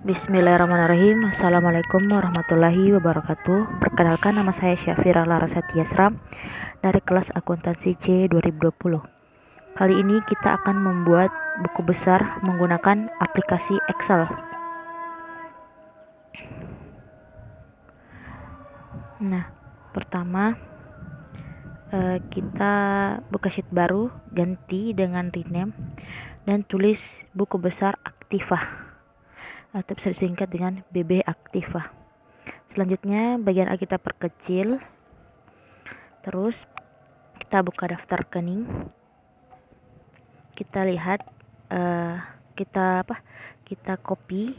Bismillahirrahmanirrahim. Assalamualaikum warahmatullahi wabarakatuh. Perkenalkan, nama saya Syafira Larasatiasra dari kelas akuntansi C 2020. Kali ini kita akan membuat buku besar menggunakan aplikasi Excel. Nah, pertama kita buka sheet baru, ganti dengan rename dan tulis buku besar Aktiva atau bisa disingkat dengan BB Aktiva. Selanjutnya bagian A kita perkecil, terus kita buka daftar rekening, kita lihat kita copy,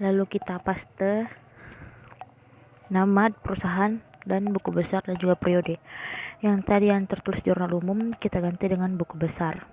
lalu kita paste nama perusahaan dan buku besar dan juga periode. Yang tadi yang tertulis jurnal umum kita ganti dengan buku besar.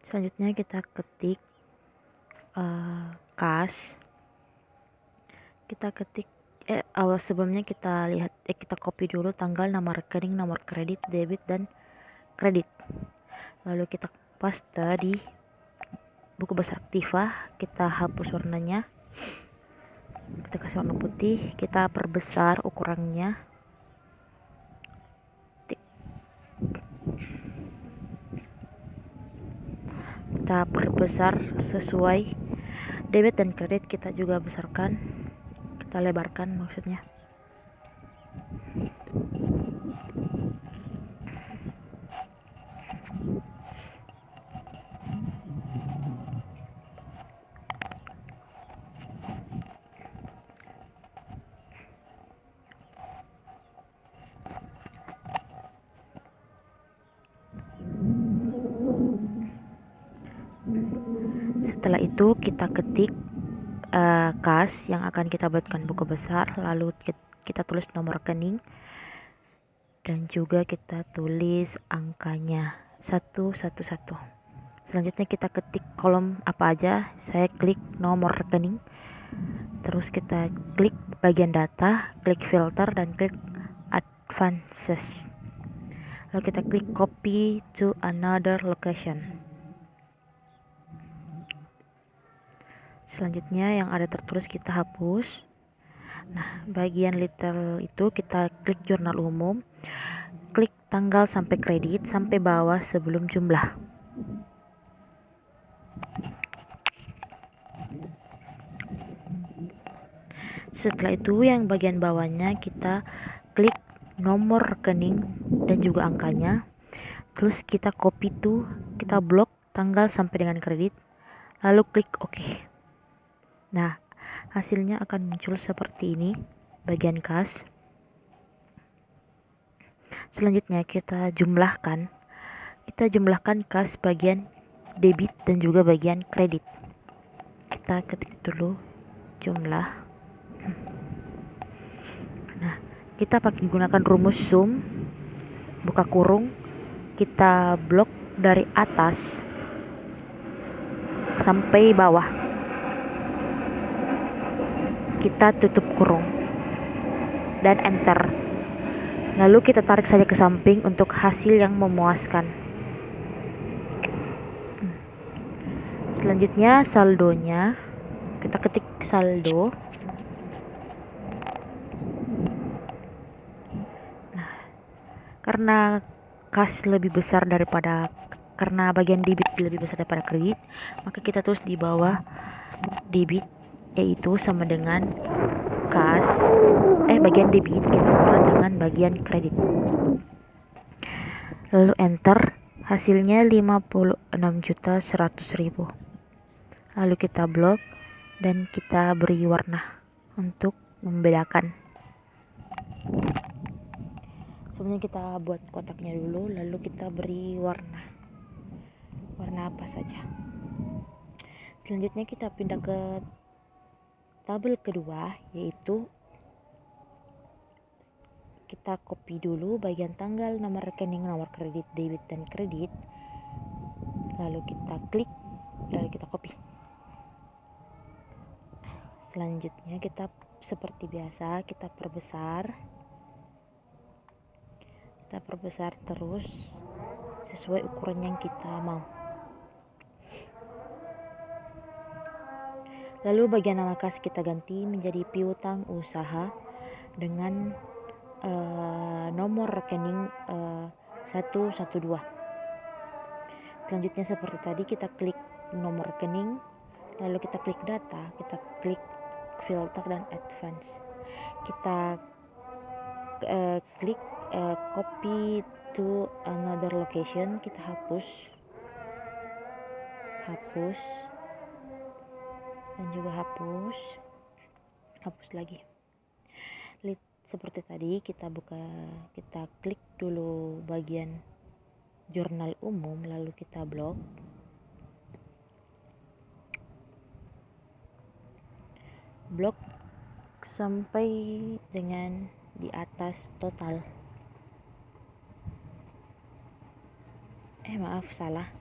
Selanjutnya kita ketik kas, kita ketik sebelumnya kita lihat kita copy dulu tanggal, nama rekening, nomor kredit, debit dan kredit, lalu kita paste di buku besar Aktiva. Kita hapus warnanya, kita kasih warna putih, kita perbesar ukurannya, kita perbesar sesuai debit dan kredit, kita juga besarkan, kita lebarkan maksudnya. Setelah itu kita ketik kas yang akan kita buatkan buku besar, lalu kita tulis nomor rekening dan juga kita tulis angkanya 111. Selanjutnya kita ketik kolom apa aja, saya klik nomor rekening, terus kita klik bagian data, klik filter dan klik advances, lalu kita klik copy to another location. Selanjutnya yang ada tertulis kita hapus. Nah, bagian little itu kita klik jurnal umum, klik tanggal sampai kredit sampai bawah sebelum jumlah. Setelah itu yang bagian bawahnya kita klik nomor rekening dan juga angkanya, terus kita copy tuh, kita blok tanggal sampai dengan kredit, lalu klik OK. Nah, hasilnya akan muncul seperti ini bagian kas. Selanjutnya kita jumlahkan kas bagian debit dan juga bagian kredit. Kita ketik dulu jumlah. Nah, kita pakai gunakan rumus sum, buka kurung, kita blok dari atas sampai bawah, kita tutup kurung dan enter, lalu kita tarik saja ke samping untuk hasil yang memuaskan. Selanjutnya saldonya, kita ketik saldo. Nah, karena kas lebih besar karena bagian debit lebih besar daripada kredit, maka kita tulis di bawah debit, yaitu sama dengan bagian debit kita kurang dengan bagian kredit, lalu enter. Hasilnya 56.100.000. Lalu kita blok dan kita beri warna untuk membedakan. Sebelumnya kita buat kotaknya dulu, lalu kita beri warna apa saja. Selanjutnya kita pindah ke tabel kedua, yaitu kita copy dulu bagian tanggal, nomor rekening, nomor kredit, debit dan kredit, lalu kita klik, lalu kita copy. Selanjutnya kita seperti biasa kita perbesar terus sesuai ukuran yang kita mau. Lalu bagian nama kas kita ganti menjadi piutang usaha dengan nomor rekening 112. Selanjutnya seperti tadi kita klik nomor rekening, lalu kita klik data, kita klik filter dan advance. Kita klik copy to another location, kita hapus dan juga hapus lagi. Seperti tadi kita klik dulu bagian jurnal umum, lalu kita blok sampai dengan di atas total. Maaf, salah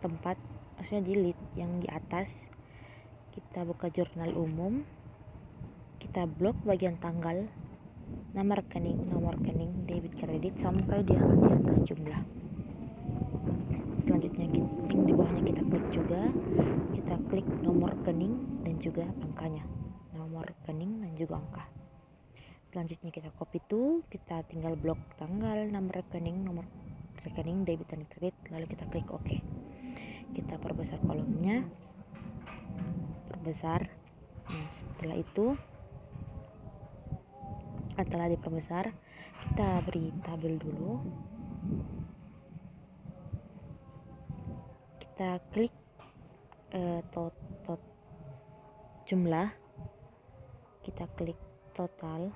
tempat, maksudnya delete yang di atas. Kita buka jurnal umum, kita blok bagian tanggal, nomor rekening, debit kredit sampai di atas jumlah. Selanjutnya yang di bawahnya kita klik juga, kita klik nomor rekening dan juga angkanya, nomor rekening dan juga angka. Selanjutnya kita copy itu, kita tinggal blok tanggal, nomor rekening, debit dan kredit, lalu kita klik OK. Kita perbesar kolomnya, setelah itu setelah diperbesar kita beri tabel dulu, kita klik jumlah, kita klik total,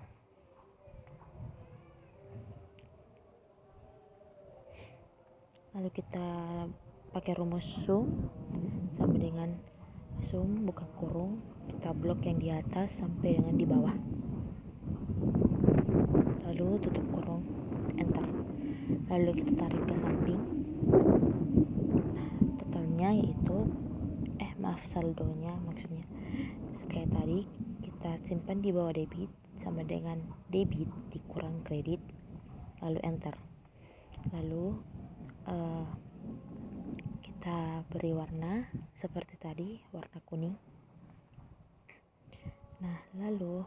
lalu kita pakai rumus sum sama dengan sum buka kurung, kita blok yang di atas sampai dengan di bawah, lalu tutup kurung, enter, lalu kita tarik ke samping. Totalnya yaitu saldonya maksudnya kayak tadi, kita simpan di bawah debit sama dengan debit dikurang kredit, lalu enter, lalu kita beri warna seperti tadi, warna kuning. Nah, lalu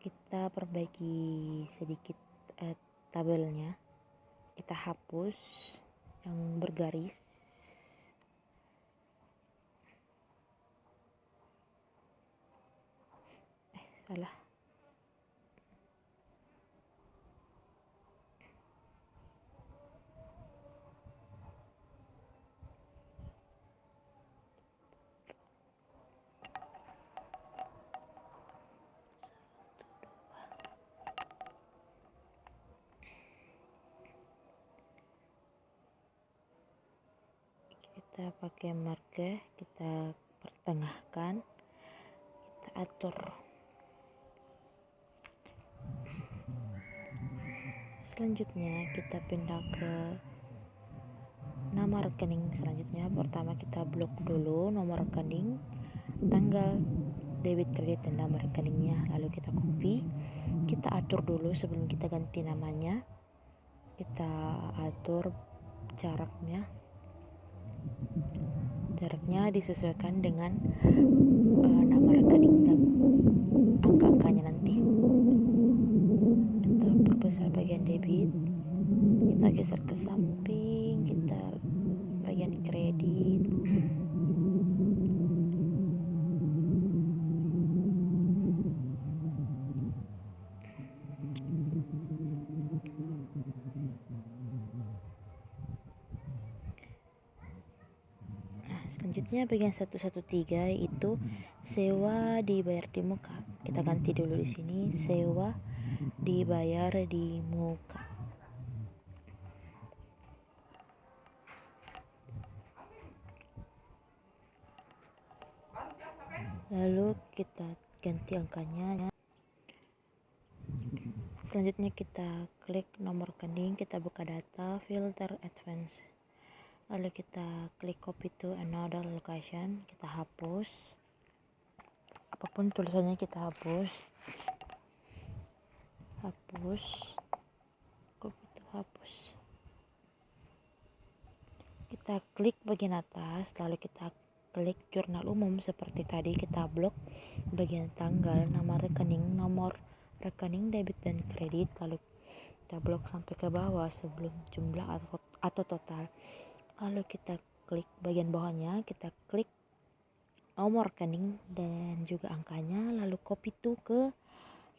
kita perbaiki sedikit tabelnya, kita hapus yang bergaris, salah. Kita pakai marker, kita pertengahkan, kita atur. Selanjutnya kita pindah ke nama rekening. Selanjutnya pertama kita blok dulu nomor rekening, tanggal, debit kredit dan nama rekeningnya, lalu kita copy, kita atur dulu sebelum kita ganti namanya, kita atur jaraknya disesuaikan dengan nama rekening dan angka-angkanya nanti. Kita perbesar bagian debit, kita geser ke samping, kita bagian kredit, selanjutnya bagian 113 itu sewa dibayar di muka. Kita ganti dulu di sini, sewa dibayar di muka. Lalu kita ganti angkanya. Selanjutnya kita klik nomor rekening, kita buka data, filter advance. Lalu kita klik copy to another location, kita hapus. Apapun tulisannya kita hapus. Copy to hapus. Kita klik bagian atas, lalu kita klik jurnal umum seperti tadi, kita blok bagian tanggal, nama rekening, nomor rekening debit dan kredit, lalu kita blok sampai ke bawah sebelum jumlah atau total. Lalu kita klik bagian bawahnya, kita klik nomor rekening dan juga angkanya, lalu copy to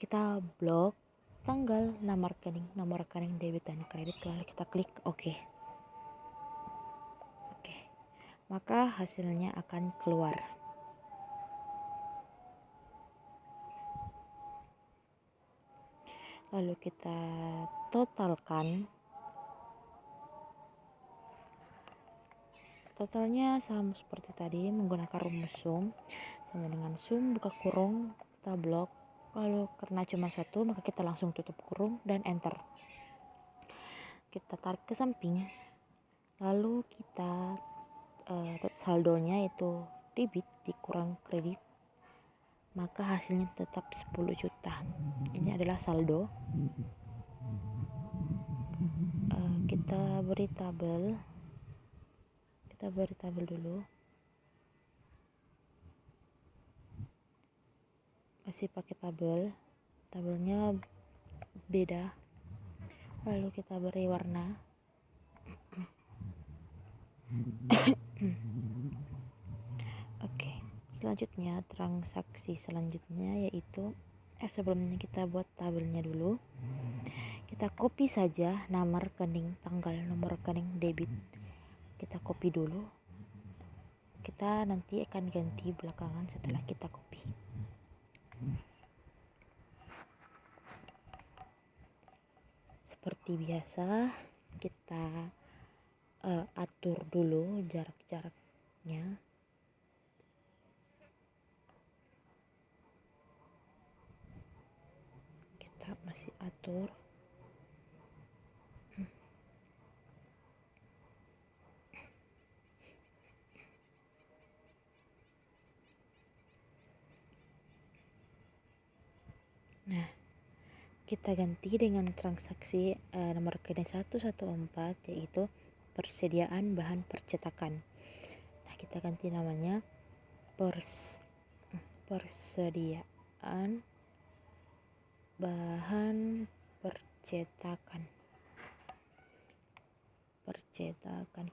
kita blok tanggal, nama rekening, nomor rekening debit dan kredit, lalu kita klik OK. Maka hasilnya akan keluar. Lalu kita totalkan. Totalnya sama seperti tadi, menggunakan rumus sum. Sama dengan sum buka kurung, kita blok. Lalu karena cuma satu, maka kita langsung tutup kurung dan enter. Kita tarik ke samping. Lalu kita saldonya itu debit dikurang kredit, maka hasilnya tetap 10 juta. Ini adalah saldo. Kita beri tabel. Dulu. Masih pakai tabelnya beda. Lalu kita beri warna. Oke, selanjutnya transaksi selanjutnya yaitu sebelumnya kita buat tabelnya dulu. Kita copy saja nama rekening, tanggal, nomor rekening debit. Kita copy dulu. Kita nanti akan ganti belakangan setelah kita copy. Seperti biasa, kita atur dulu jarak-jaraknya. Kita masih atur. Nah, kita ganti dengan transaksi nomor rekening 114, yaitu persediaan bahan percetakan. Nah, kita ganti namanya persediaan bahan percetakan.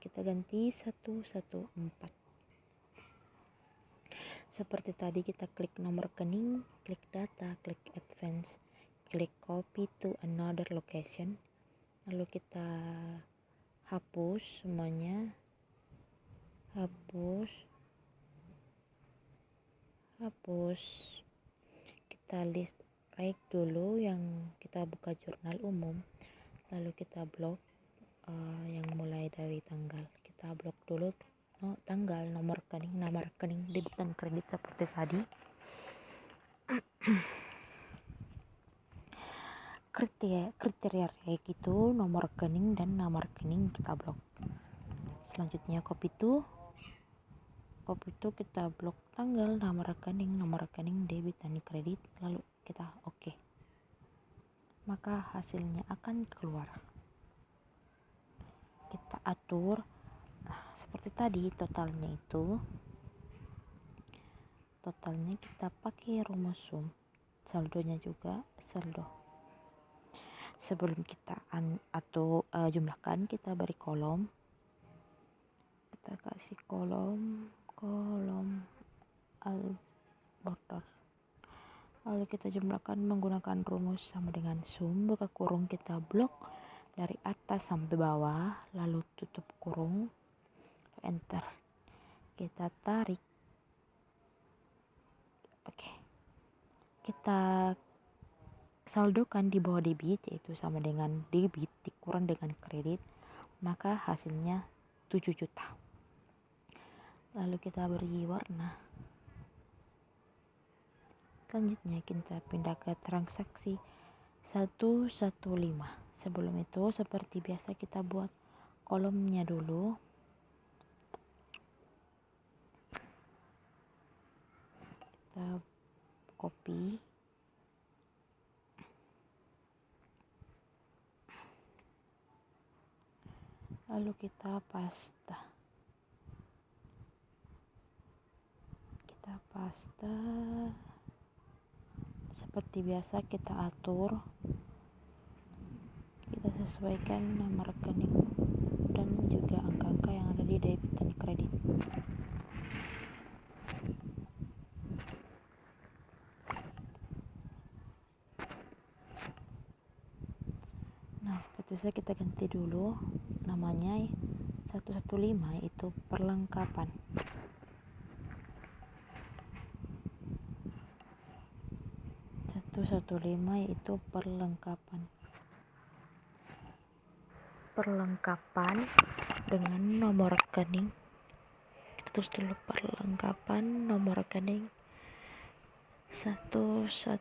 Kita ganti 114. Seperti tadi, kita klik nomor rekening, klik data, klik advance, klik copy to another location, lalu kita hapus semuanya. Hapus. Kita list right dulu yang kita buka jurnal umum, lalu kita blok yang mulai dari tanggal. Kita blok dulu tanggal, nomor rekening, nama rekening debit dan kredit seperti tadi. Kriteria kayak gitu, nomor rekening dan nama rekening kita blok. Selanjutnya copy to kita blok tanggal, nama rekening, nomor rekening debit dan kredit, lalu kita OK. Maka hasilnya akan keluar. Kita atur. Nah, seperti tadi totalnya kita pakai rumus sum. Saldonya juga saldo. Sebelum kita jumlahkan, kita beri kolom. Kita kasih kolom border. Lalu kita jumlahkan menggunakan rumus sama dengan sum, buka kurung, kita blok dari atas sampai bawah, lalu tutup kurung, enter. Kita tarik. Oke. Kita saldokan di bawah debit, yaitu sama dengan debit dikurang dengan kredit, maka hasilnya 7 juta. Lalu kita beri warna. Selanjutnya kita pindah ke transaksi 115. Sebelum itu seperti biasa kita buat kolomnya dulu. Kita copy, lalu kita paste. Seperti biasa kita atur, kita sesuaikan nomor rekening dan juga angka-angka yang ada di debit dan kredit. Nah, seperti itu kita ganti dulu namanya 115, itu perlengkapan. Itu perlengkapan dengan nomor rekening. Kita tulis dulu perlengkapan nomor rekening 115.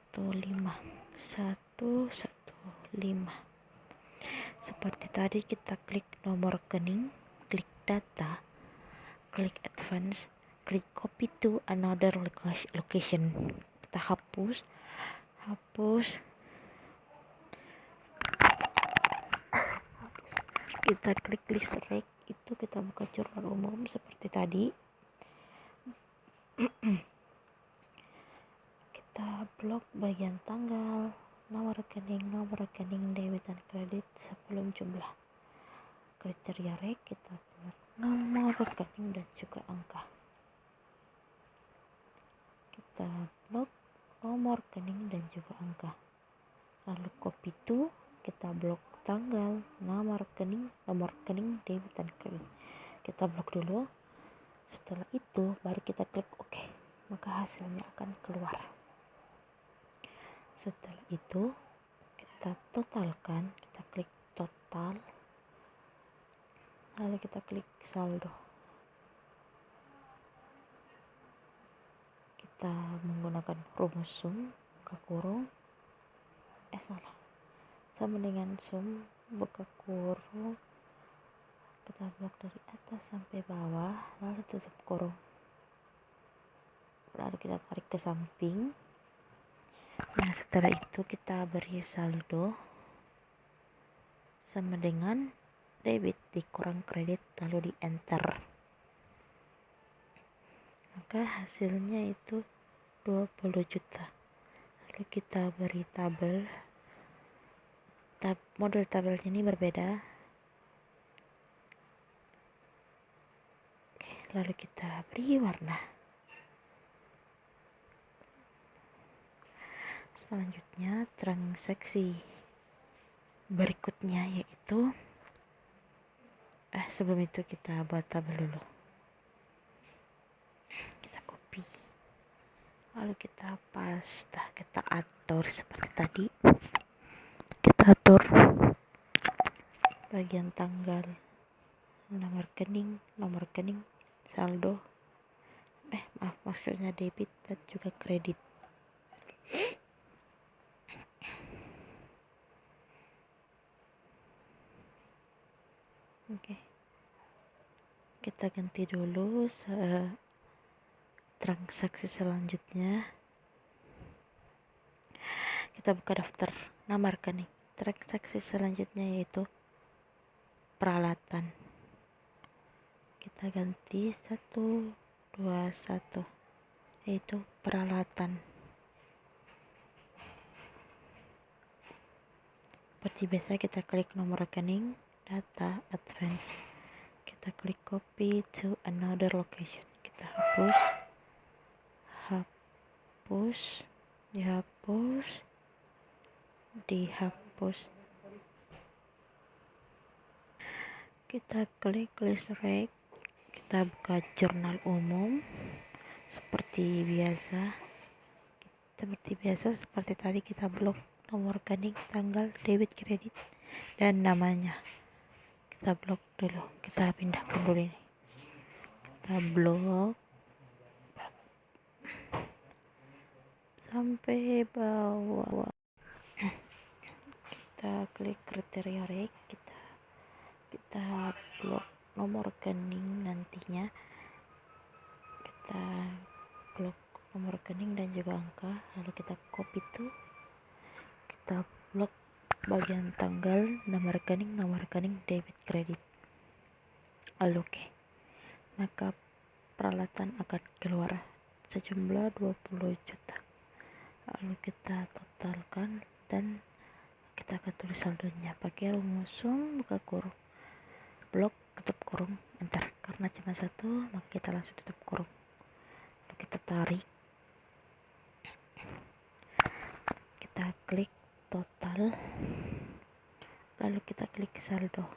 Seperti tadi kita klik nomor rekening, klik data, klik advance, klik copy to another location. Kita hapus. Kita klik list rate, itu kita buka jurnal umum seperti tadi. Kita blok bagian tanggal, nomor rekening debit dan kredit sebelum jumlah. Kriteria rek kita blok nomor rekening dan juga angka. Kita blok nomor rekening dan juga angka. Lalu copy to, kita blok tanggal, nomor rekening debit dan kredit. Kita blok dulu. Setelah itu baru kita klik OK, maka hasilnya akan keluar. Setelah itu kita totalkan, kita klik total, lalu kita klik saldo. Kita menggunakan rumus sum, buka kurung, sama dengan sum, buka kurung, kita blok dari atas sampai bawah, lalu tutup kurung, lalu kita tarik ke samping. Nah, setelah itu kita beri saldo sama dengan debit dikurang kredit, lalu di enter, maka hasilnya itu 20 juta. Lalu kita beri tabel. Model tabelnya ini berbeda. Lalu kita beri warna. Selanjutnya transaksi berikutnya yaitu sebelum itu kita buat tabel dulu. Kita copy, lalu kita paste, kita atur seperti tadi. Kita atur bagian tanggal, nomor rekening, saldo, maksudnya debit dan juga kredit. Oke. Kita ganti dulu transaksi selanjutnya. Kita buka daftar nama rekening. Transaksi selanjutnya yaitu peralatan. Kita ganti 121 yaitu peralatan. Seperti biasa kita klik nomor rekening, data, advance. Kita klik copy to another location. Kita dihapus. Kita klik list rate. Kita buka jurnal umum seperti biasa. Seperti tadi kita blok nomor rekening, tanggal, debit, kredit, dan namanya. Kita blok dulu. Kita pindahkan dulu ini. Kita blok sampai bawah. kita klik kriteria rek, kita blok nomor rekening nantinya, kita blok nomor rekening dan juga angka, lalu kita copy itu, kita blok bagian tanggal, nomor rekening debit kredit. Lalu oke, maka peralatan akan keluar sejumlah 20 juta. Lalu kita totalkan dan kita akan tulis saldonya pakai rumus sum buka kurung, blok tutup kurung, enter. Karena cuma satu maka kita langsung tutup kurung. Lalu kita tarik, kita klik total, lalu kita klik saldo.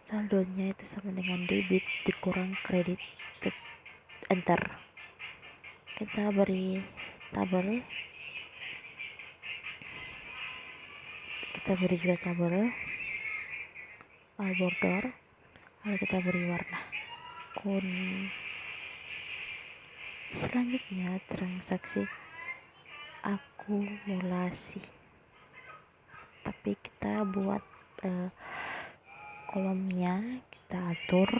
Saldonya itu sama dengan debit dikurang kredit, enter. Kita beri tabel, kita beri juga tabel border, lalu kita beri warna kuning. Selanjutnya transaksi akumulasi, tapi kita buat kolomnya, kita atur,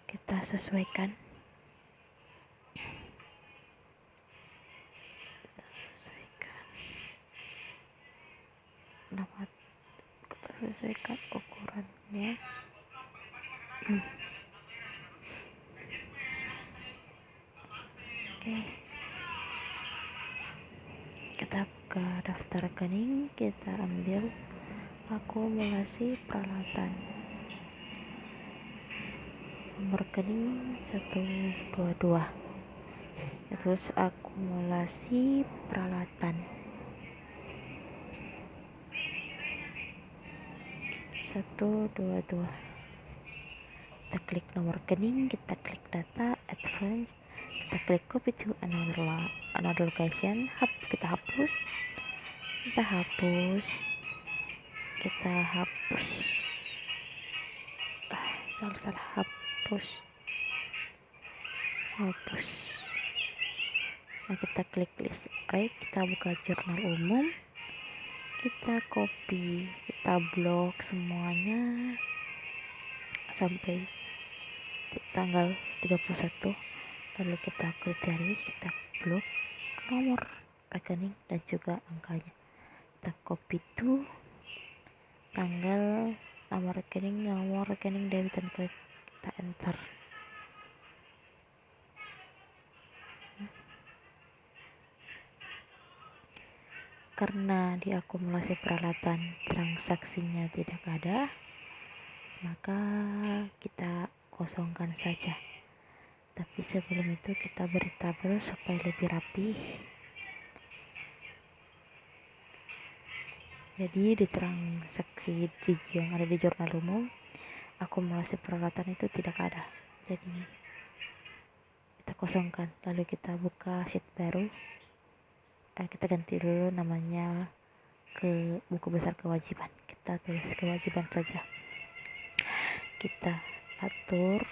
kita sesuaikan, kita sesuaikan ukurannya. Oke, kita buka daftar rekening, kita ambil akumulasi peralatan, nomor rekening 122, terus akumulasi peralatan 122, kita klik nomor rekening, kita klik data advance, kita klik copy to another location, kita hapus, nah kita klik list array, kita buka jurnal umum, kita copy, kita blok semuanya sampai tanggal 31, lalu kita kriteria, kita blok nomor rekening dan juga angkanya, kita copy itu tanggal, nomor rekening debit dan kredit, kita enter. Karena diakumulasi peralatan transaksinya tidak ada, maka kita kosongkan saja. Tapi sebelum itu kita beri tabel supaya lebih rapi. Jadi di transaksi yang ada di jurnal umum, akumulasi peralatan itu tidak ada. Jadi kita kosongkan, lalu kita buka sheet baru. Kita ganti dulu namanya ke buku besar kewajiban, kita tulis kewajiban saja, kita atur,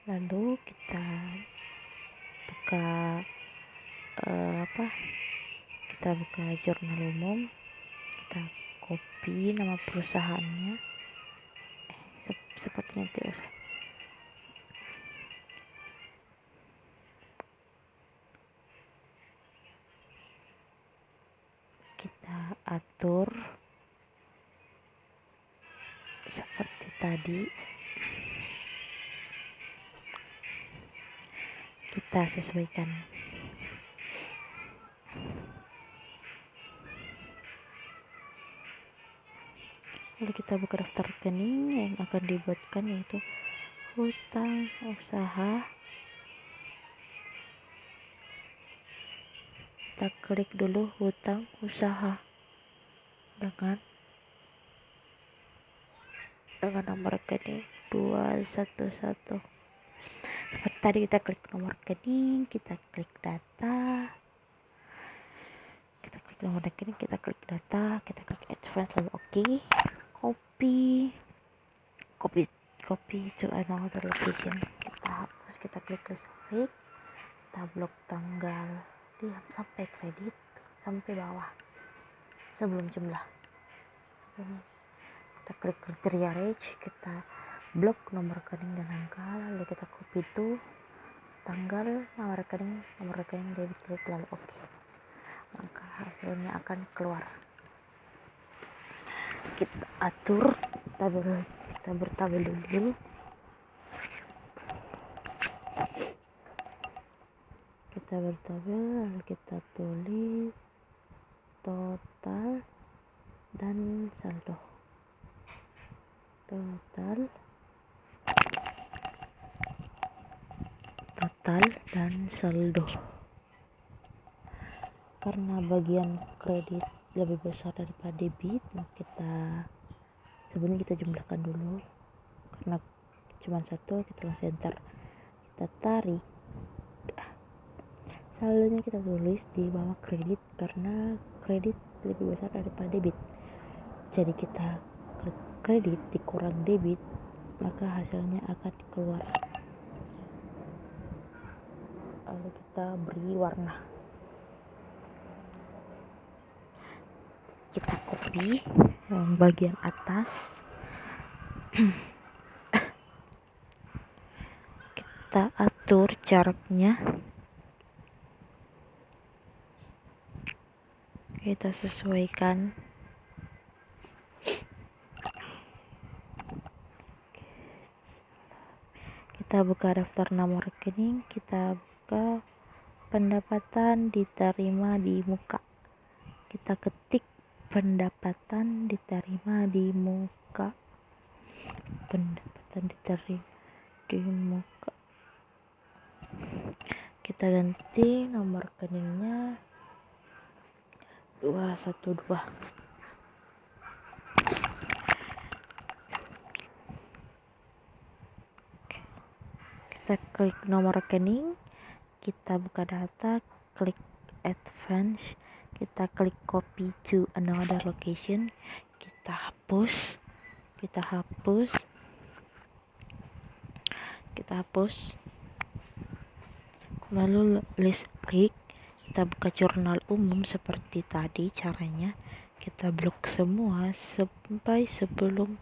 lalu kita buka kita buka jurnal umum, kita copy nama perusahaannya, sepertinya tidak usah, kita atur seperti tadi, kita sesuaikan. Lalu kita buka daftar rekening yang akan dibuatkan, yaitu hutang usaha. Kita klik dulu hutang usaha dengan nomor rekening 211. Seperti tadi, kita klik nomor rekening, kita klik data, kita klik nomor rekening, kita klik data, kita klik advance, lalu oke. Copy to another location, kita hapus, kita klik list, kita blok tanggal sampai kredit, sampai bawah sebelum jumlah. Kita klik kriteria range, kita blok nomor rekening dan angka, lalu kita copy itu tanggal, nomor rekening debit kredit, lalu oke. Maka hasilnya akan keluar. Kita atur, kita bertabel dulu. Kita bertabel, lalu kita tulis total dan saldo. Total dan saldo. Karena bagian kredit lebih besar daripada debit, maka sebenarnya kita jumlahkan dulu. Karena cuma satu, kita langsung enter. Kita tarik. Saldonya kita tulis di bawah kredit karena kredit lebih besar daripada debit. Jadi kita klik kredit dikurang debit, maka hasilnya akan keluar. Lalu kita beri warna. Kita copy yang bagian atas. Kita atur jaraknya. Kita sesuaikan. Kita buka daftar nomor rekening, kita buka pendapatan diterima di muka. Kita ketik pendapatan diterima di muka. Pendapatan diterima di muka. Kita ganti nomor rekeningnya 212. Kita klik nomor rekening, kita buka data, klik advance, kita klik copy to another location, kita hapus, lalu list break, kita buka jurnal umum seperti tadi caranya. Kita blok semua sampai sebelum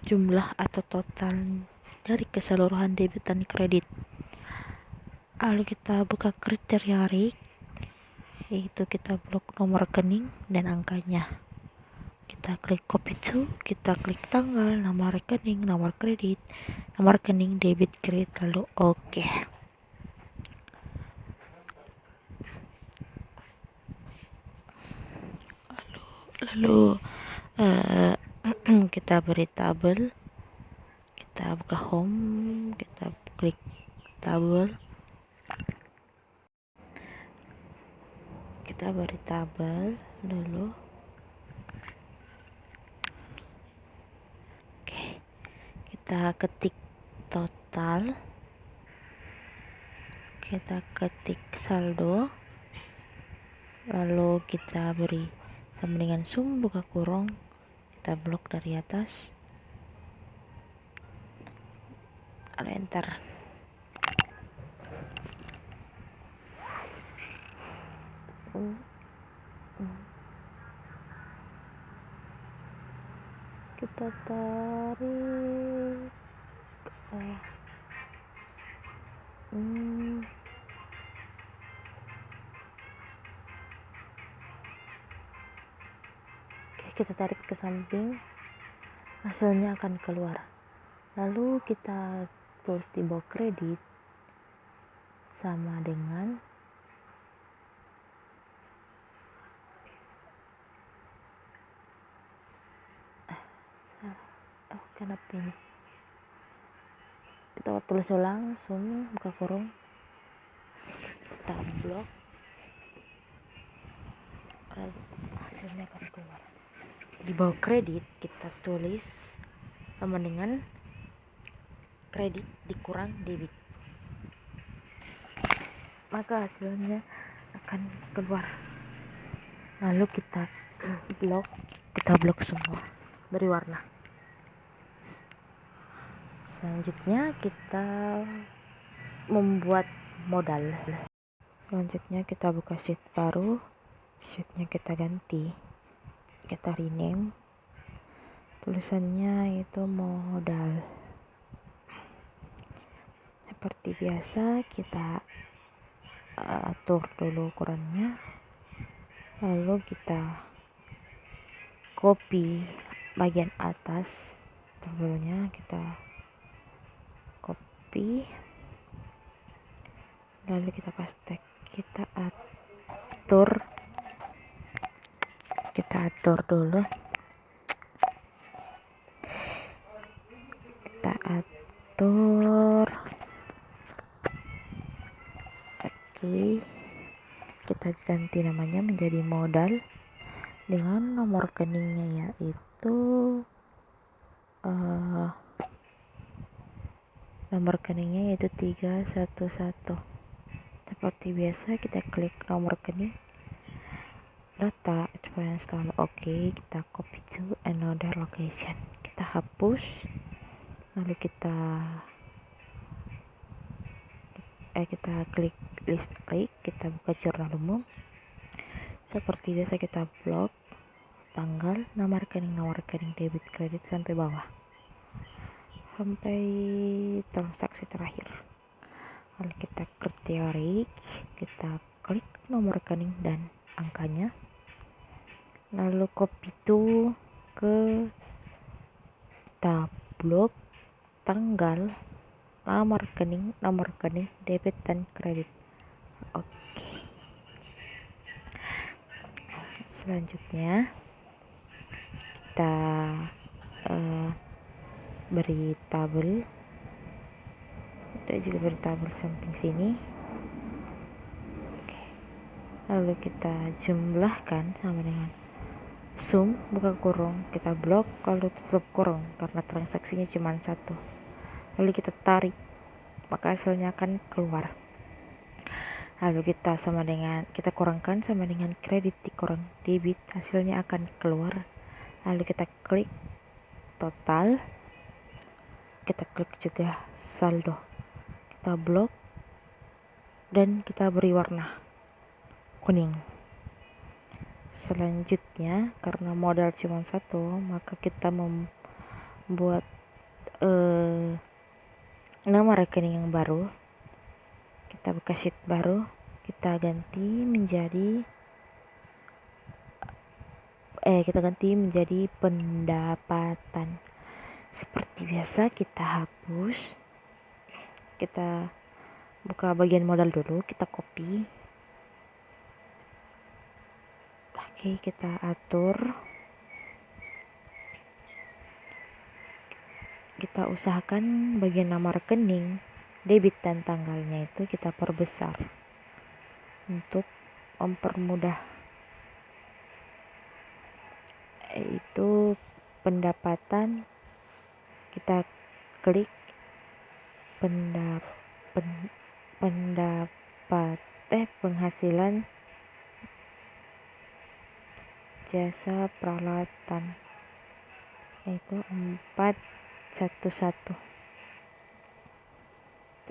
jumlah atau total dari keseluruhan debit dan kredit. Lalu kita buka kriteria RIK, yaitu kita blok nomor rekening dan angkanya. Kita klik copy to, kita klik tanggal, nomor rekening, nomor kredit, nomor rekening debit kredit, lalu oke. Lalu kita beri tabel. Kita buka home, kita klik tabel, kita beri tabel dulu. Oke, kita ketik total, kita ketik saldo, lalu kita beri sama dengan sum buka kurung, kita blok dari atas, lalu enter. Kita tarik kita tarik ke samping, hasilnya akan keluar. Lalu kita tulis di bawah kredit sama dengan kenapa ini, kita tulis ulang, sum buka kurung, kita blok, hasilnya akan keluar. Di bawah kredit kita tulis sama dengan kredit dikurang debit, maka hasilnya akan keluar. Lalu kita blok semua, beri warna. Selanjutnya kita membuat modal. Selanjutnya kita buka sheet baru, sheetnya kita ganti, kita rename, tulisannya itu modal. Seperti biasa kita atur dulu ukurannya, lalu kita copy bagian atas, sebelumnya kita copy, lalu kita paste, kita atur dulu, kita atur, oke, kita ganti namanya menjadi modal dengan nomor rekeningnya yaitu nomor rekeningnya yaitu 311. Seperti biasa kita klik nomor rekening, data expense, lalu oke, kita copy to another location, kita hapus, lalu kita klik list break, kita buka jurnal umum. Seperti biasa kita blok tanggal, nama rekening debit kredit sampai bawah, sampai transaksi terakhir. Lalu kita kriteria, kita klik nomor rekening dan angkanya, lalu copy itu ke tabloid tanggal, nomor rekening debit dan kredit. Oke. Selanjutnya kita beri tabel, kita juga beri tabel samping sini. Oke. Lalu kita jumlahkan sama dengan sum, buka kurung, kita blok, lalu tutup kurung karena transaksinya cuma satu. Lalu kita tarik, maka hasilnya akan keluar. Lalu kita kurangkan sama dengan kredit dikurang debit, hasilnya akan keluar. Lalu kita klik total, kita klik juga saldo, kita blok dan kita beri warna kuning. Selanjutnya karena modal cuma satu, maka kita membuat nama rekening yang baru. Kita buka sheet baru, kita ganti menjadi pendapatan. Seperti biasa kita hapus, kita buka bagian modal dulu, kita copy, oke, kita atur, kita usahakan bagian nama rekening debit dan tanggalnya itu kita perbesar untuk mempermudah, yaitu pendapatan, kita klik penghasilan jasa peralatan, yaitu 411.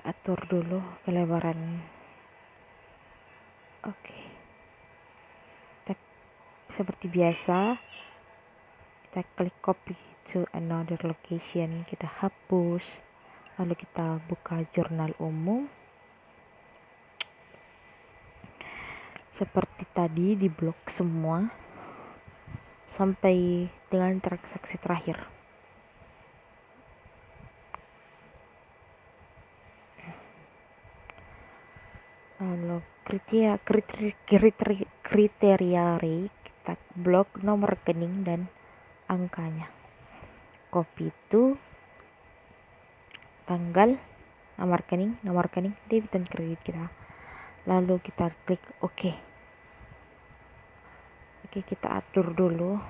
Atur dulu kelebaran. Oke. Seperti biasa kita klik copy to another location, kita hapus, lalu kita buka jurnal umum. Seperti tadi di blok semua sampai dengan transaksi terakhir. Lalu kriteria kita blok nomor rekening dan angkanya, copy itu tanggal, nomor rekening debit dan kredit kita, lalu kita klik oke, kita atur dulu,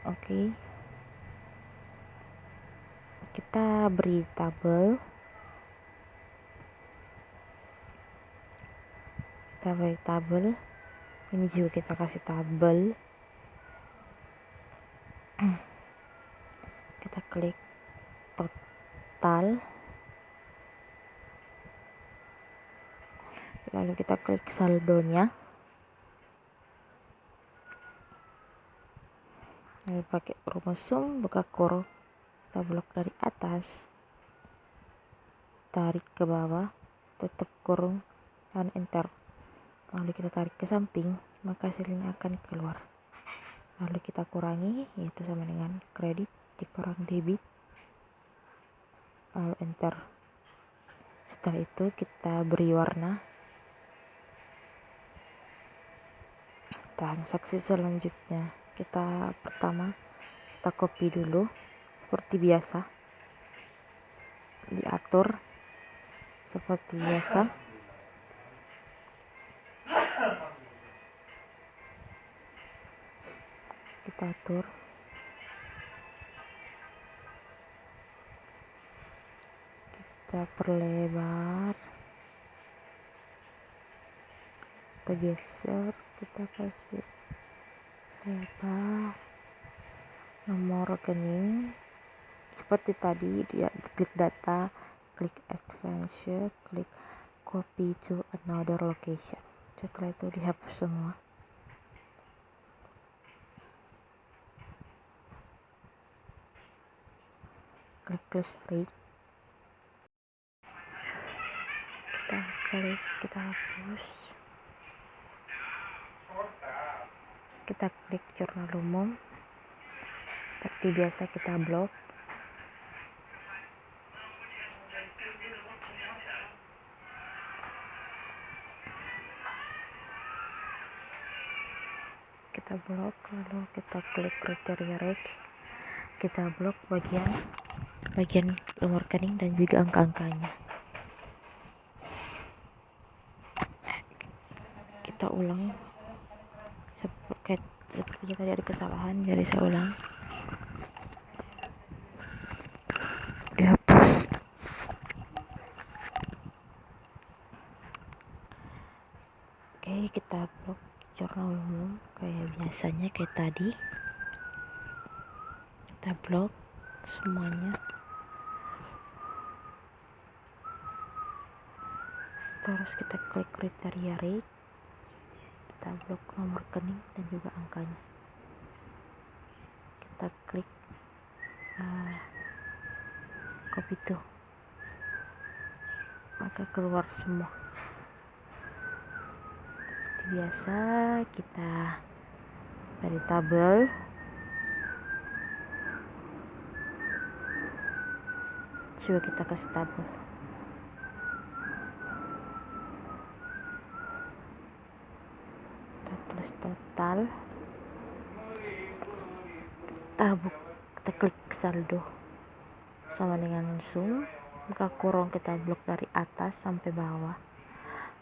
oke, kita beri tabel, ini juga kita kasih tabel, kita klik total, lalu kita klik saldonya, lalu pakai rumus sum buka kurung, kita blok dari atas, tarik ke bawah, tutup kurung dan enter, lalu kita tarik ke samping, maka hasilnya akan keluar. Lalu kita kurangi, yaitu sama dengan kredit dikurang debit, lalu enter. Setelah itu kita beri warna. Transaksi selanjutnya pertama kita copy dulu seperti biasa, diatur seperti biasa, kita atur, kita perlebar, kita geser, kita kasih lebar, nomor rekening seperti tadi, dia klik data, klik advanced, klik copy to another location. Setelah itu dihapus semua. Klik close rate, kita klik, kita hapus, kita klik jurnal umum, seperti biasa kita blok, lalu kita klik kriteria rek, kita blok bagian nomor rekening dan juga angka-angkanya. Kita ulang seperti tadi ada kesalahan, jadi saya ulang, dihapus. Oke, kita blok jurnal umum kayak biasanya, kayak tadi kita blok semuanya, terus kita klik kriteria rate, kita blok nomor rekening dan juga angkanya, kita klik copy to, maka keluar semua. Seperti biasa kita dari tabel, coba kita kasih tabel, kita tulis total, kita klik saldo sama dengan sum buka kurung, kita blok dari atas sampai bawah,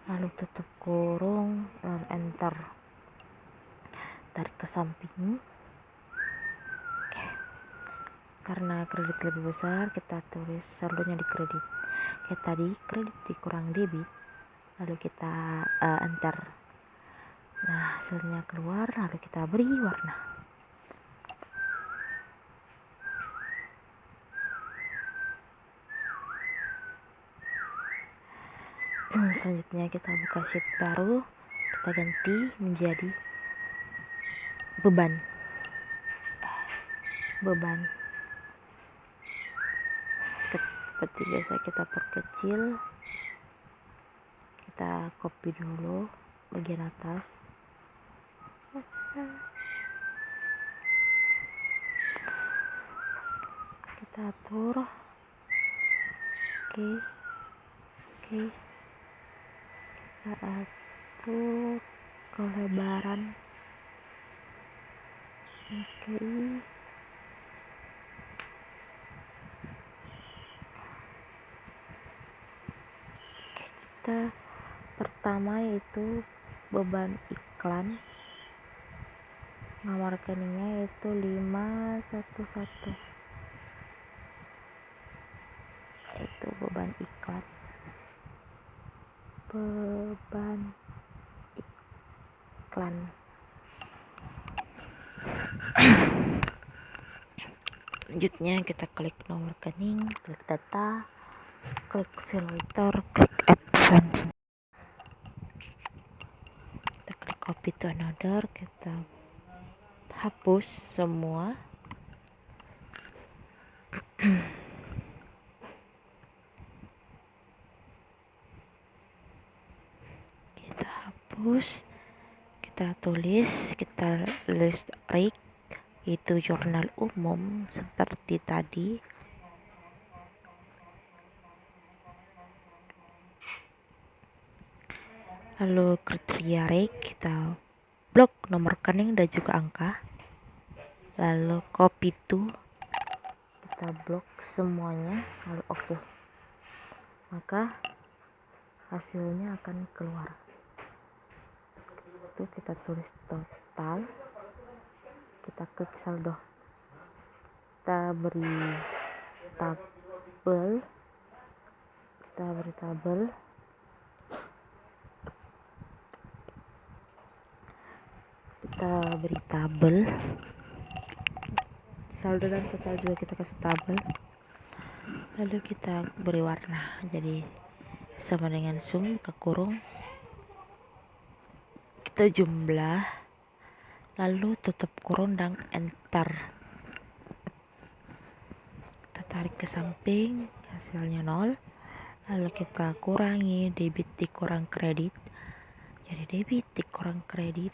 lalu tutup kurung, lalu enter, tarik ke samping. Karena kredit lebih besar, kita tulis saldonya di kredit, kayak tadi kredit dikurang debit, lalu kita enter. Nah, hasilnya keluar, lalu kita beri warna. Selanjutnya kita buka sheet baru, kita ganti menjadi beban. Seperti biasa kita perkecil, kita copy dulu bagian atas, kita atur, oke, kita atur kelebaran, oke. Kita pertama yaitu beban iklan, nomor rekeningnya yaitu 511, itu beban iklan, Selanjutnya kita klik nomor rekening, klik data, klik filter, klik advance. copy to another, kita hapus semua. Kita hapus, kita tulis, kita listrik itu jurnal umum seperti tadi. Lalu kriteria rek, kita blok nomor rekening dan juga angka. Lalu copy to, kita blok semuanya. Lalu oke. Maka hasilnya akan keluar. Itu kita tulis total. Kita klik saldo. Kita beri tabel. Saldo dan total juga kita kasih tabel. Lalu kita beri warna, jadi sama dengan sum ke kurung, kita jumlah, lalu tutup kurung dan enter. Kita tarik ke samping, hasilnya 0. Lalu kita kurangi debit dikurang kredit, jadi debit dikurang kredit,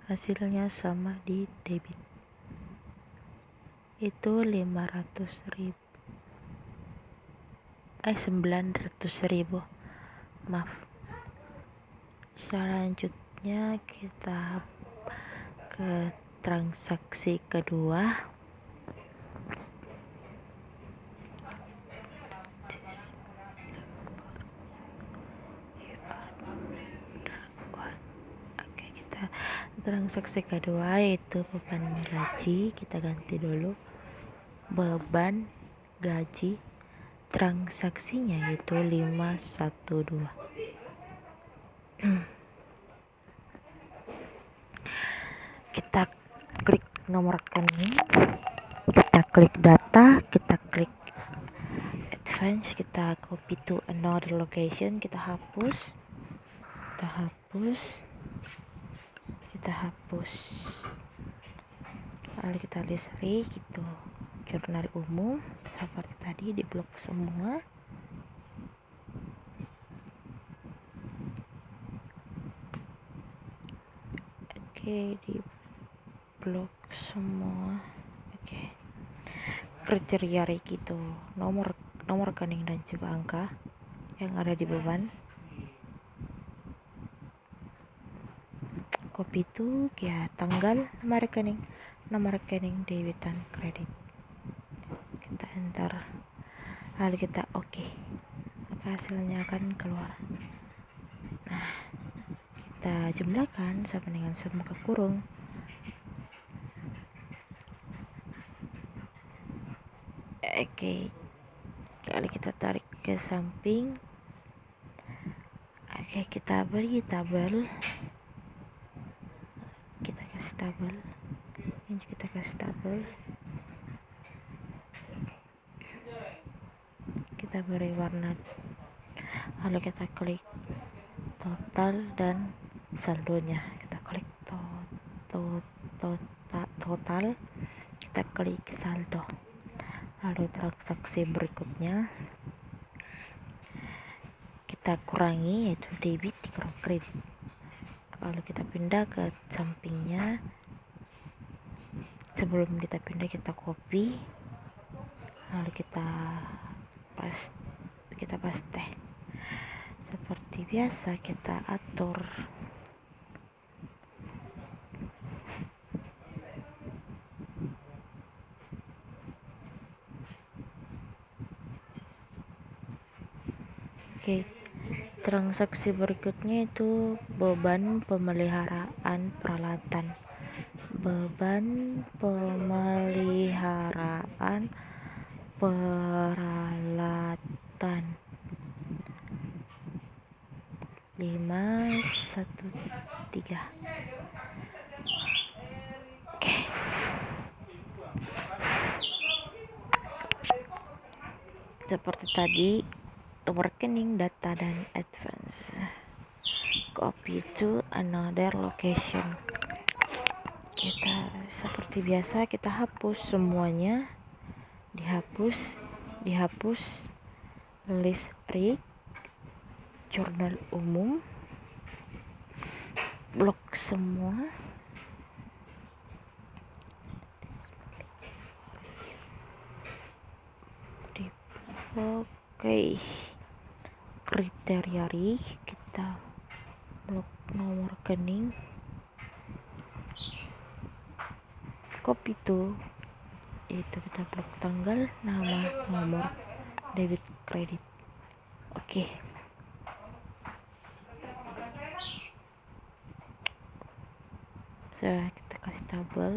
hasilnya sama di debit. Itu 900.000. Maaf. Selanjutnya kita ke transaksi kedua. Transaksi kedua yaitu beban gaji. Kita ganti dulu beban gaji, transaksinya yaitu 512. Kita klik nomor rekening, kita klik data, kita klik advance, kita copy to another location, kita hapus, lalu kita listrik gitu jurnal umum seperti tadi, di blok semua. Oke, di blok semua. Oke, kriteria rek itu nomor rekening dan juga angka yang ada di beban. Copy itu ya tanggal, nomor rekening debit dan kredit. Kita enter, lalu kita oke. Maka hasilnya akan keluar. Nah, kita jumlahkan sama dengan sum ke kurung. Oke, lalu kita tarik ke samping. Oke, kita beri tabel. Kita kasih tabel. Kita beri warna. Lalu kita klik total dan saldonya. Kita klik total. Kita klik saldo. Lalu transaksi berikutnya kita kurangi, yaitu debit dikurang kredit. Lalu kita pindah ke sampingnya. Sebelum kita pindah, kita copy, lalu kita paste. Seperti biasa kita atur. Oke, transaksi berikutnya itu beban pemeliharaan peralatan. Beban pemeliharaan peralatan 513. Oke. Seperti tadi, nomor rekening, data, dan advance. copy to another location. Kita seperti biasa kita hapus semuanya, dihapus, list read, jurnal umum, blok semua, di blok. Oke, kriteria read kita blok nomor rekening, copy to, itu kita blok tanggal, nama, nomor, debit, kredit. Oke. Kita kasih tabel,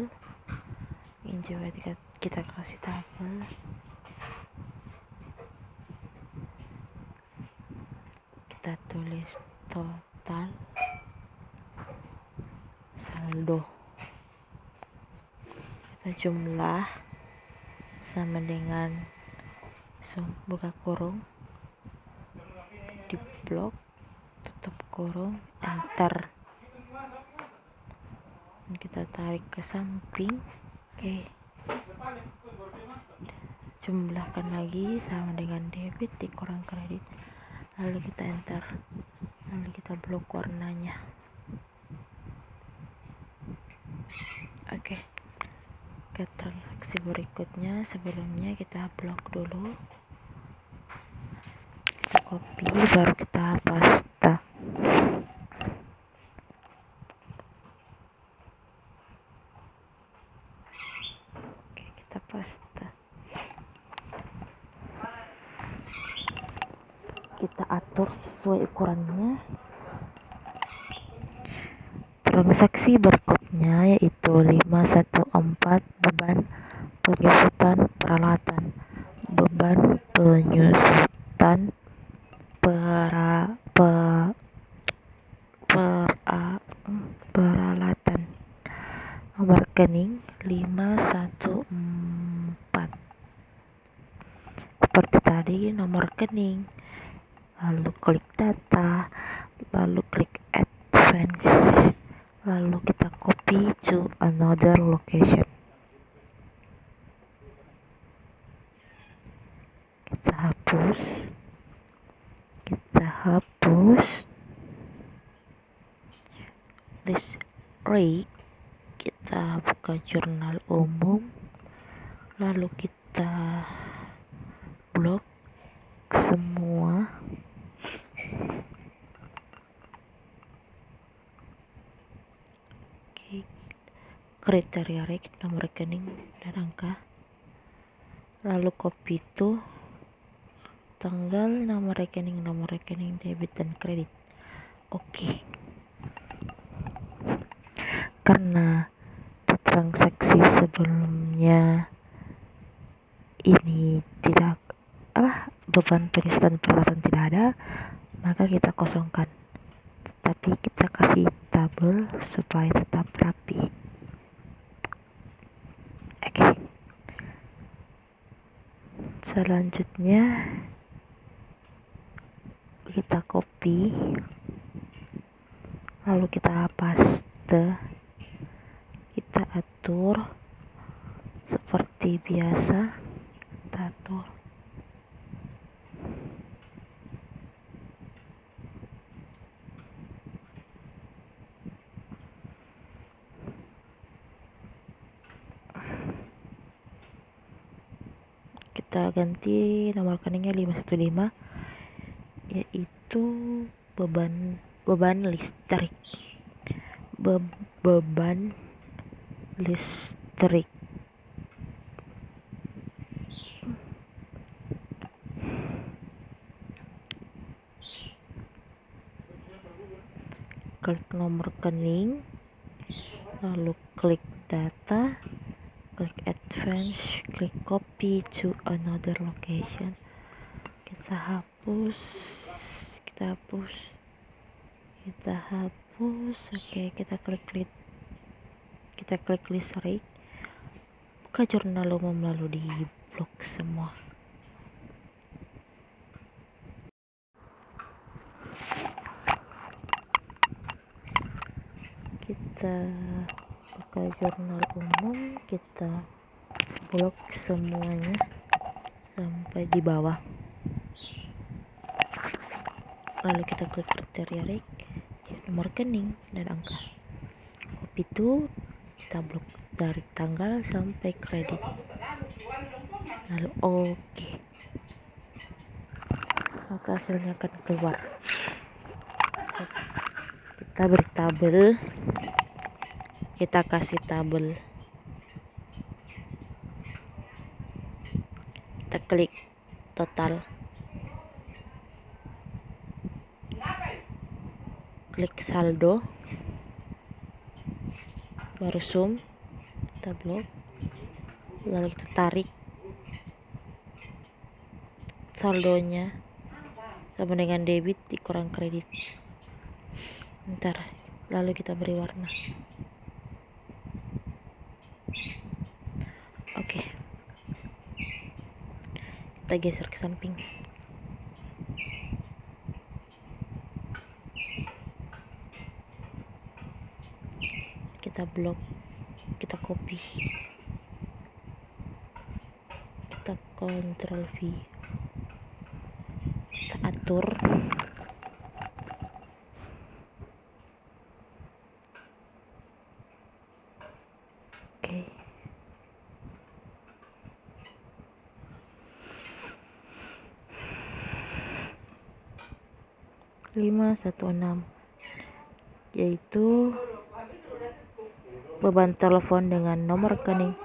ini juga kita kasih tabel, kita tulis total saldo, kita jumlah sama dengan buka kurung, di blok, tutup kurung, enter. Kita tarik ke samping. Oke, jumlahkan lagi sama dengan debit dikurang kredit, lalu kita enter, lalu kita blok warnanya. Oke, ke transaksi berikutnya. Sebelumnya kita blok dulu, kita copy, baru kita paste. Oke, kita paste, kita atur sesuai ukurannya. Transaksi berikutnya yaitu 514, beban penyusutan peralatan, peralatan, nomor rekening 514 seperti tadi, nomor rekening, lalu klik data, lalu klik advance, lalu kita copy to another location. Kita hapus list rate, kita buka jurnal umum, lalu kita blok semua. Oke, kriteria rate, nomor rekening dan angka, lalu copy to tanggal, nomor rekening, debit dan kredit. Oke, karena di transaksi sebelumnya ini tidak beban penyusutan peralatan tidak ada, maka kita kosongkan, tapi kita kasih tabel supaya tetap rapi. Oke, selanjutnya kita copy, lalu kita paste, kita atur seperti biasa, kita atur. Kita ganti nomor rekeningnya 515, yaitu beban listrik, beban listrik. Klik nomor rekening, lalu klik data, klik advance, klik copy to another location. Kita hapus. Oke, kita klik list rate, buka jurnal umum, lalu di blok semua. kita buka jurnal umum, kita blok semuanya sampai di bawah, lalu kita klik kriteria rek, nomor rekening dan angka. Copy itu kita blok dari tanggal sampai kredit, lalu oke, maka hasilnya akan keluar. Kita beri tabel, kita kasih tabel, kita klik total, klik saldo, baru sum, kita blok, lalu kita tarik saldonya sama dengan debit dikurang kredit. Ntar, lalu kita beri warna. Oke, kita geser ke samping. Kita blok, kita copy, kita Ctrl V, kita atur, oke. (516) yaitu beban telepon dengan nomor rekening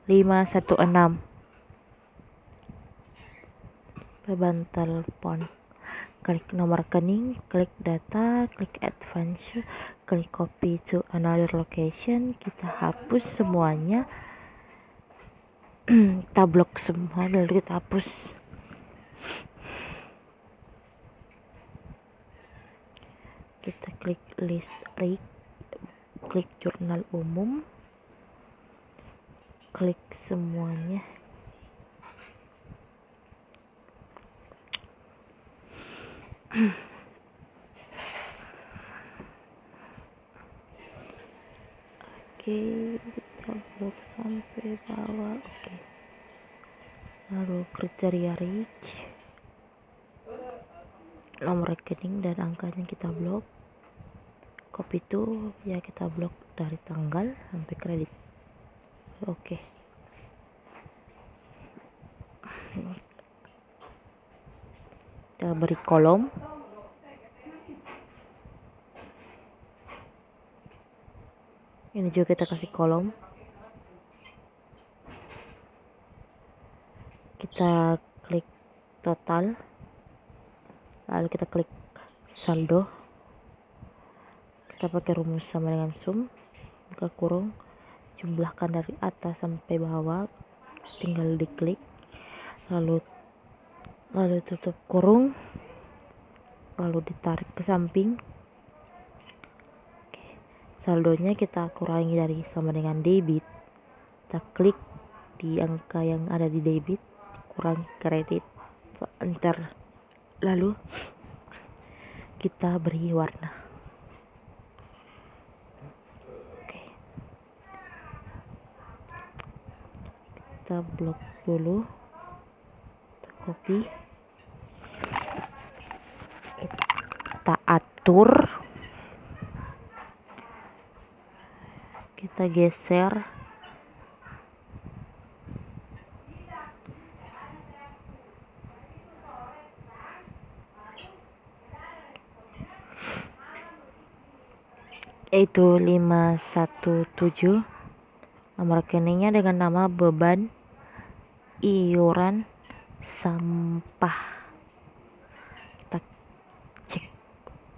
516. Beban telepon, klik nomor rekening, klik data, klik advance, klik copy to another location, kita hapus semuanya. Kita blok semua, lalu kita hapus. Kita klik list rate, klik jurnal umum, klik semuanya. Oke, kita blok sampai bawah. Oke, lalu kriteria reach, nomor rekening dan angkanya kita blok. Copy itu ya kita blok dari tanggal sampai kredit. Oke, kita beri kolom, ini juga kita kasih kolom. Kita klik total, lalu kita klik saldo, kita pakai rumus sama dengan sum, buka kurung, jumlahkan dari atas sampai bawah, tinggal diklik, lalu tutup kurung, lalu ditarik ke samping. Oke, saldonya kita kurangi dari sama dengan debit, kita klik di angka yang ada di debit, kurangi kredit, enter, lalu kita beri warna. Kita blok dulu, kita copy, kita atur, kita geser, yaitu 517. Nomor rekeningnya dengan nama beban iuran sampah. Kita cek,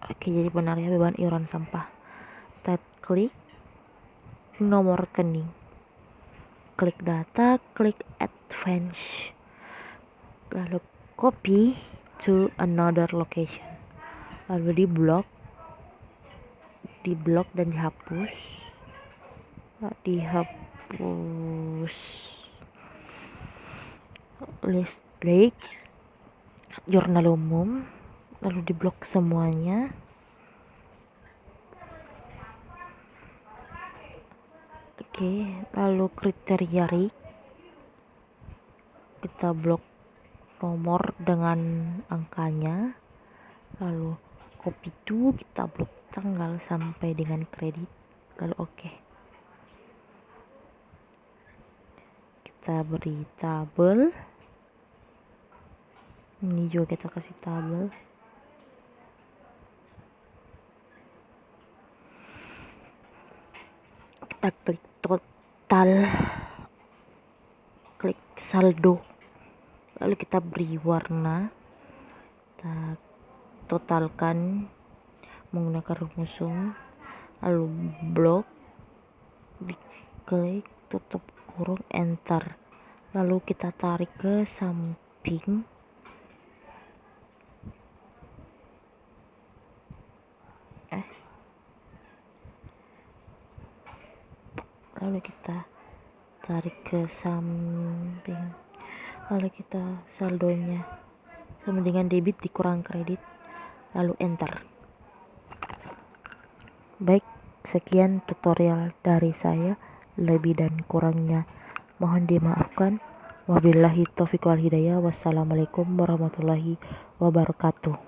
oke, jadi benar ya, beban iuran sampah. Kita klik nomor rekening, klik data, klik advance, lalu copy to another location, lalu diblok dan dihapus list rate, jurnal umum, lalu diblok semuanya. Oke, lalu kriteria RIK kita blok nomor dengan angkanya, lalu copy to kita blok tanggal sampai dengan kredit, lalu oke. Kita beri tabel, ini juga kita kasih tabel. Kita klik total, klik saldo, lalu kita beri warna, kita totalkan menggunakan rumus sum, lalu blok, diklik, tutup kurung, enter, lalu kita tarik ke samping, lalu kita tarik ke samping, lalu kita saldonya sama dengan debit dikurang kredit, lalu enter. Baik, sekian tutorial dari saya, lebih dan kurangnya mohon dimaafkan. Wabillahi taufiq wal hidayah. Wassalamualaikum warahmatullahi wabarakatuh.